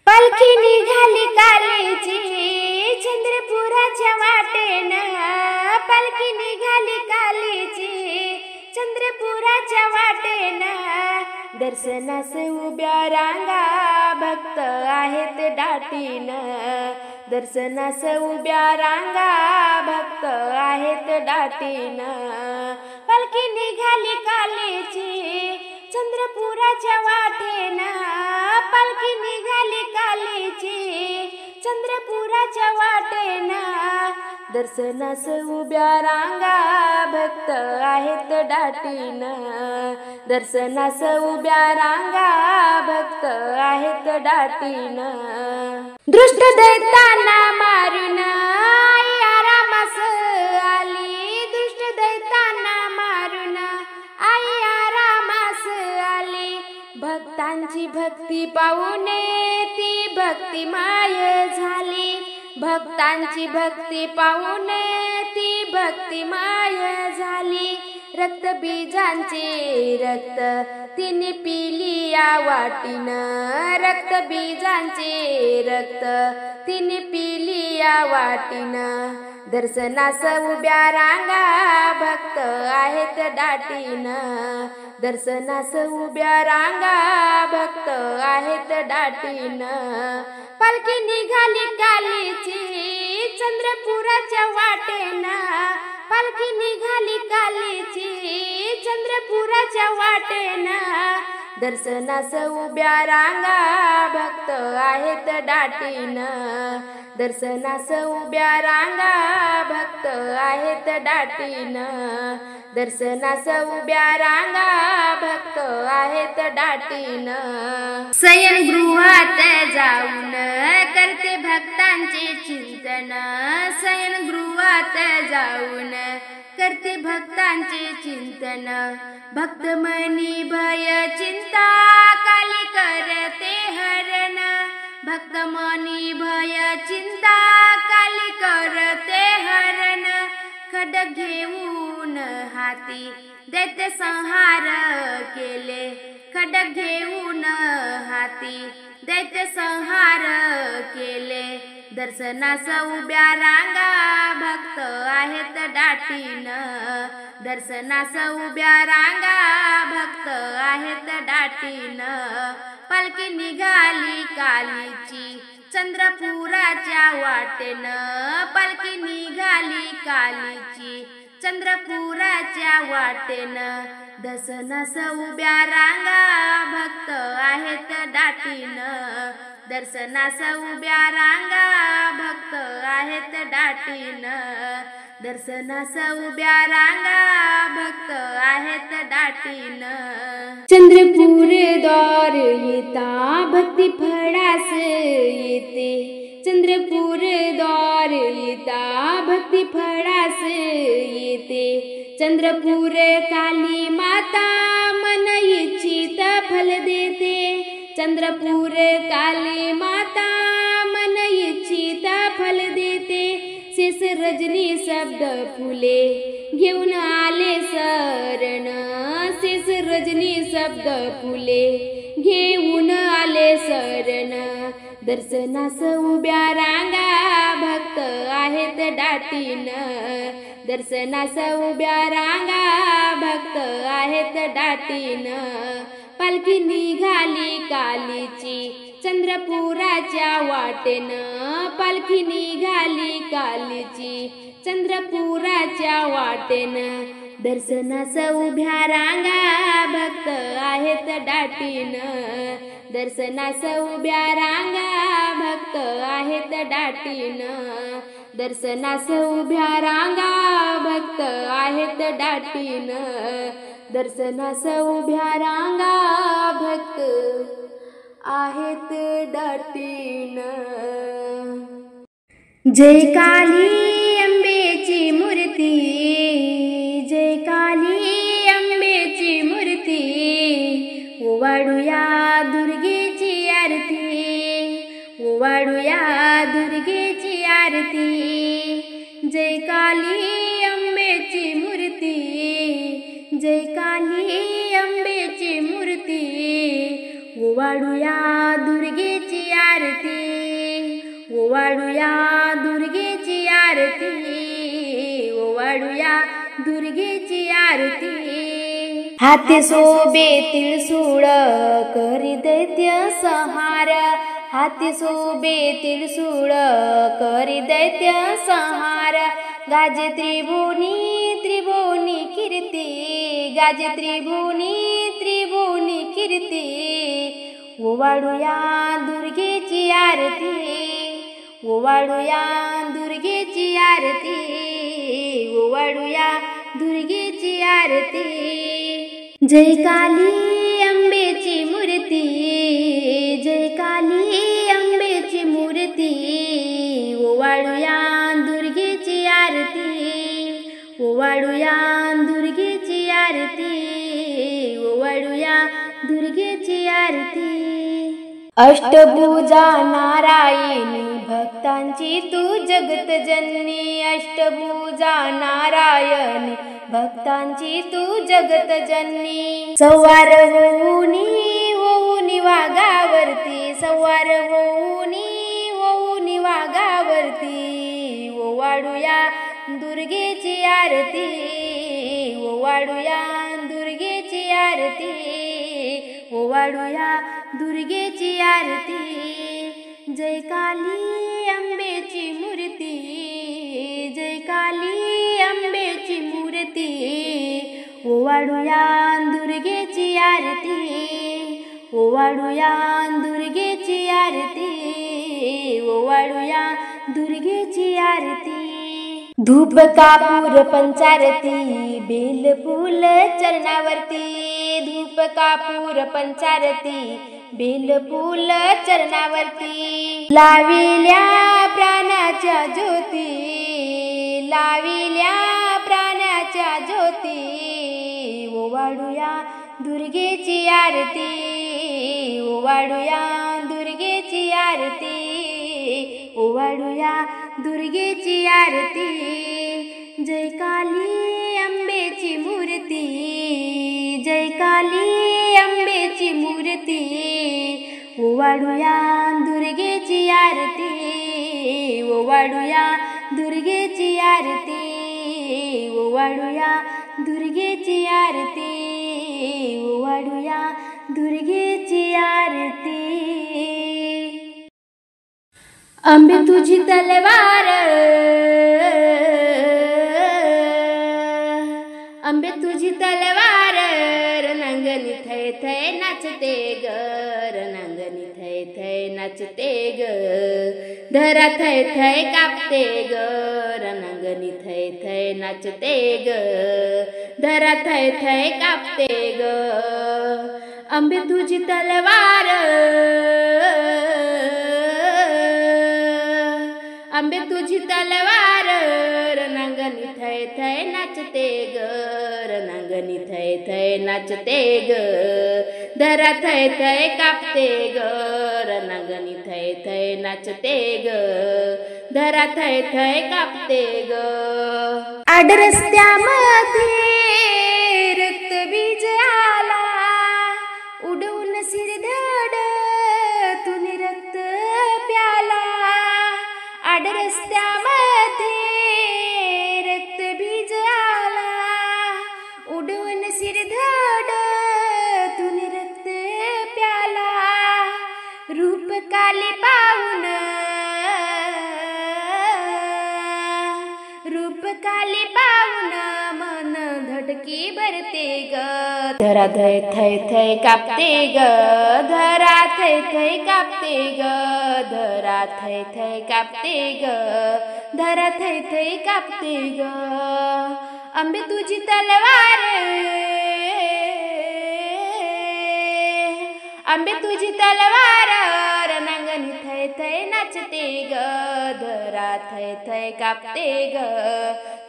पालखी निघाली कालीची चंद्रपुराच्या वाटेनं, पालखी निघाली कालीची चंद्रपुराच्या वाटेनं, दर्शनास उभ्या रांगा भक्त आहेत दाटीनं, दर्शनास उभ्या रांगा भक्त आहेत दाटीनं, पालखी निघाली कालीची चंद्रपुराच्या वाटेनं, पालखी निघाली कालीची चंद्रपुराच्या वाटेनं, दर्शनास उभ्या रांगा भक्त आहेत दाटीनं, दर्शनास उभ्या रांगा भक्त आहेत दाटीनं, दृष्ट दैत्यांना मारून आई आरामास आली, दृष्ट दैत्यांना मारून आई आरामास आली, भक्तांची भक्ती पाहून ती भक्तिमय झाली, भक्तांची भक्ती पाहून ती भक्तिमय झाली, रक्तबीजांचे रक्त तिने पिली या वाटीनं, रक्तबीजांचे रक्त तिने पिली या वाटीनं, दर्शनास उभ्या रांगा भक्त आहेत दाटीनं, दर्शनास उभ्या रांगा भक्त आहेत दाटीनं, पालखी निघाली कालीची चंद्रपुराच्या वाटेनं, पालखी निघाली कालीची चंद्रपुराच्या वाटेनं, दर्शनास उभ्या रांगा भक्त आहेत दाटीनं, दर्शनास उभ्या रांगा भक्त आहेत दाटीनं, दर्शनास उभ्या रांगा भक्त आहेत दाटीनं, शयनगृहात जाऊन करते भक्तांचे चिंतन, शयनगृहात जाऊन करते भक्तांचे चिंतन, भक्त मनी भय चिंता काली करते हरण, भक्त मनी भय चिंता काली करते हरण, खड्ग घेऊन हाती दैत्य संहार केले, खड्ग घेऊन हाती दैत्य संहार केले, दर्शनास उभ्या रांगा भक्त आहेत दाटीनं, दर्शनास उभ्या रांगा भक्त आहेत दाटीनं, पालखी निघाली कालीची चंद्रपुराच्या वाटेनं, पालखी निघाली कालीची चंद्रपुराच्या वाटेनं, दर्शनास उभ्या रांगा भक्त आहेत दाटीनं, दर्शनास उभ्या रांगा भक्त आहेत दाटीनं, दर्शनास उभ्या रांगा भक्त आहेत दाटीनं, चंद्रपूर द्वार येता भक्ती फळास येते, चंद्रपूर द्वार येता भक्ती फळास येते, चंद्रपूर काली माता मन इच्छित फल देते, चंद्रपूर काली माता मन इच्छित फल देते, शेष रजनी शब्द फुले घेऊन आले शरण, शेष रजनी शब्द फुले घेऊन आले शरण, दर्शनास उभ्या रांगा भक्त आहेत दाटीनं, दर्शनास उभ्या रांगा भक्त आहेत दाटीनं, पालखी निघाली कालीची चंद्रपुराच्या वाटेनं, पालखी निघाली कालीची चंद्रपुराच्या वाटेनं, दर्शनास उभ्या रांगा भक्त आहेत दाटीनं, दर्शनास उभ्या रांगा भक्त आहेत दाटीनं, दर्शनास उभ्या रांगा भक्त आहेत दाटीनं, दर्शनास उभ्या रांगा भक्त आहेत दाटीनं. जय काली अंबेची मूर्ती, जय काली अंबेची मूर्ती, ओवाळूया दुर्गेची आरती, ओवाळूया दुर्गेची आरती, जय काली अंबेची मूर्ती, जय काली अंबेची मूर्ती, ओवाळूया दुर्गेची आरती. ओवाळूया दुर्गेची आरती, ओवाळूया दुर्गेची आरती. हाती शोभेतील सूळ करी दैत्य संहार, हाती शोभेतील सूळ करी दैत्य संहार. गाजे त्रिभुवनी त्रिभुवनी कीर्ती, गाजे त्रिभुवनी त्रिभुवनी कीर्ती. ओवाळूया दुर्गेची आरती, ओवाळूया दुर्गेची आरती, ओवाळूया दुर्गेची आरती. जय काली अंबेची मूर्ती, जय काली अंबेची मूर्ती. ओवाळूया दुर्गेची आरती, ओवाळूया दुर्गेची आरती, ओवाळूया दुर्गेची आरती. अष्टभुजा नारायणी भक्तांची तू जगत जननी, अष्टभुजा नारायणी भक्तांची तू जगत जननी. सवार होऊनी होऊनी वाघावरती, सवार होऊनी वाघावरती. ओवाळूया दुर्गेची आरती, ओवाळूया दुर्गेची आरती, ओवाळूया दुर्गेची आरती. जय काली अंबेची मूर्ती, जय काली अंबेची मूर्ती. ओवाळूया दुर्गेची आरती, ओवाळूया दुर्गेची आरती, ओवाळूया दुर्गेची आरती. धूप कापूर पंचारती बेल फूल चरणावरती, धूप कापूर पंचारती बेल फूल चरणावरती. लाविल्या प्राणाच्या ज्योती, लाविल्या प्राणाच्या ज्योती. ओवाळूया दुर्गेची आरती, ओवाळूया दुर्गेची आरती, ओवाळूया दुर्गेची आरती. जय काली अंबेची मूर्ती, जय काली अंबेची मूर्ती. ओवाळूया दुर्गेची आरती, ओवाळूया दुर्गेची आरती, ओवाळूया दुर्गेची आरती, ओवाळूया दुर्गेची आरती. अंबे तुझी तलवार, अंबे तुझी तलवार. रणांगणी थै थै नाचते ग, रणांगणी थै थै नाचते ग. धरा थै थै कापते ग, रणांगणी थै थै नाचते ग. धरा थै थै कापते ग. अंबे तुझी तलवार, अंबे तुझी तलवार. रणांगणी थै थै नाचते ग, रणांगणी थै थै नाचते ग. धरा थै थै कापते ग, रणांगणी थै थै नाचते ग. धरा थै थै कापते ग. आड रस्त्यामध्ये रक्तबीज आला, उडवून सिरधड तुने रक्त प्याला. आड रस्त्यामध्ये रक्तबीज आला, उडवून सिरधड तुने रक्त प्याला. रूप काली पाहून, रूप काली पाहून मन धडकी भरते ग. धरा थै थै थै कापते ग, धरा थै थै कापते ग. धरा थै थै कापते ग, धरा थै थै कापते ग. अंबे तुझी तलवार, अंबे तुझी तलवार. रणांगणी थै थै नाचते ग, धरा थै थै कापते ग.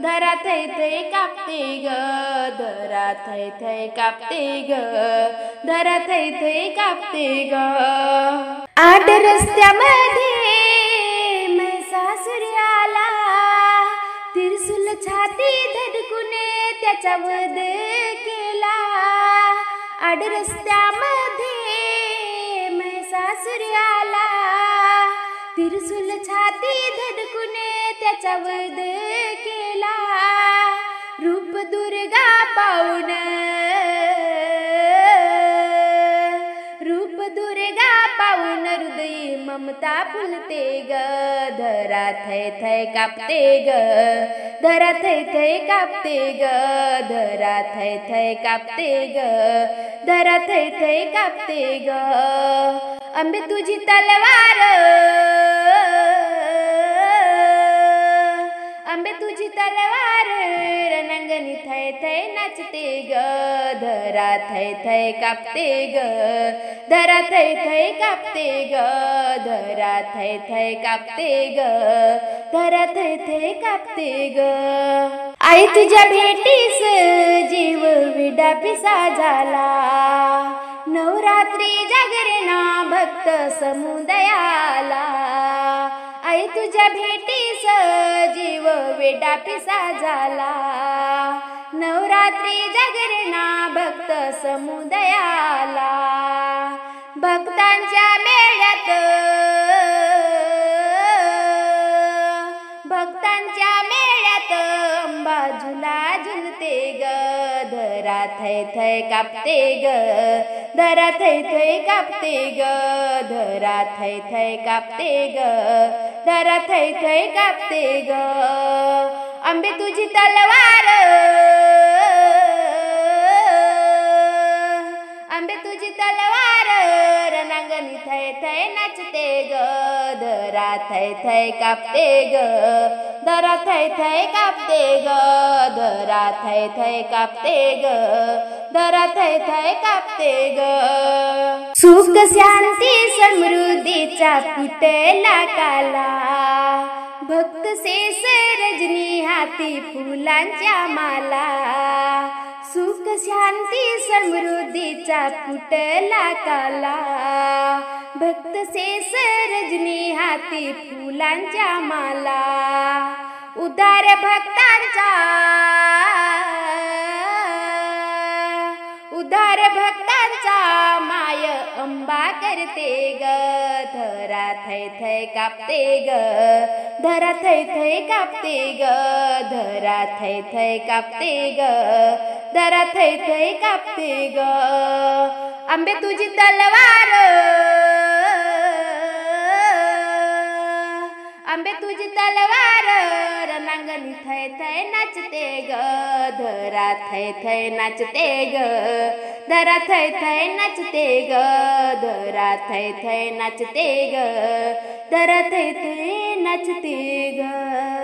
धरा थै थै कापते ग, धरा थै थै कापते ग. धरा थै थै कापते ग. आड रस्त्यामध्ये महिषासुर आला, त्रिशूल छाती धडकून त्याचा वध केला. आड रस्त्यामध्ये महिषासुर आला, त्रिशूल छाती त्याचा वध केला रूप दुर्गा पाऊन रूप दुर्गा पाऊन हृदयी ममता फुलते ग धरा थै थै कापते ग धरा थै थै कापते ग धरा थै थै कापते ग धरा थै थै कापते ग अंबे तुझी तलवार अंबे तुझी तलवार रणांगणी थै थै नाचते ग धरा थै थै कापते ग धरा थै थै कापते ग धरा थै थै कापते ग धरा थै थै कापते ग आई तुझ्या भेटीस जीव विडा पिसा झाला नवरात्री जागरणा भक्त समुदायाला आई तुझ्या भेटीस जीव वेडा पिसा झाला नवरात्री जागरणा भक्त समुदायाला भक्तांच्या मेळ्यात भक्तांच्या मेळ्यात अंबा झुला झुलते ग धरा थै थै कापते ग धरा थै थै कापते ग धरा थै थै कापते ग धरा थै थै कापते ग अंबे तुझी तलवार अंबे तुझी तलवार रणांगणी थै थै नाचते ग धरा थै थै कापते ग धरा थै थै कापते ग धरा थै थै कापते ग धरा थै थै कापते ग सुख शांती समृद्धीचा कुठला काला भक्त शेष रजनी हाती फुलांच्या माला सुख शांती समृद्धीचा कुठला काला भक्त शेष रजनी हाती फुलांच्या माला उदार भक्तांचा उदार भक्तांचा माय अंबा करते ग धरा थै थै कापते ग धरा थै थै कापते ग धरा थै थै कापते ग धरा थै थै कापते ग अंबे तुझी तलवार अंबे तुझी तलवार रणांगणी थै थै नाचते ग धरा थै थै नाचते ग धरा थै थै नाचते ग धरा थै थै नाचते ग धरा थै थै नाचते ग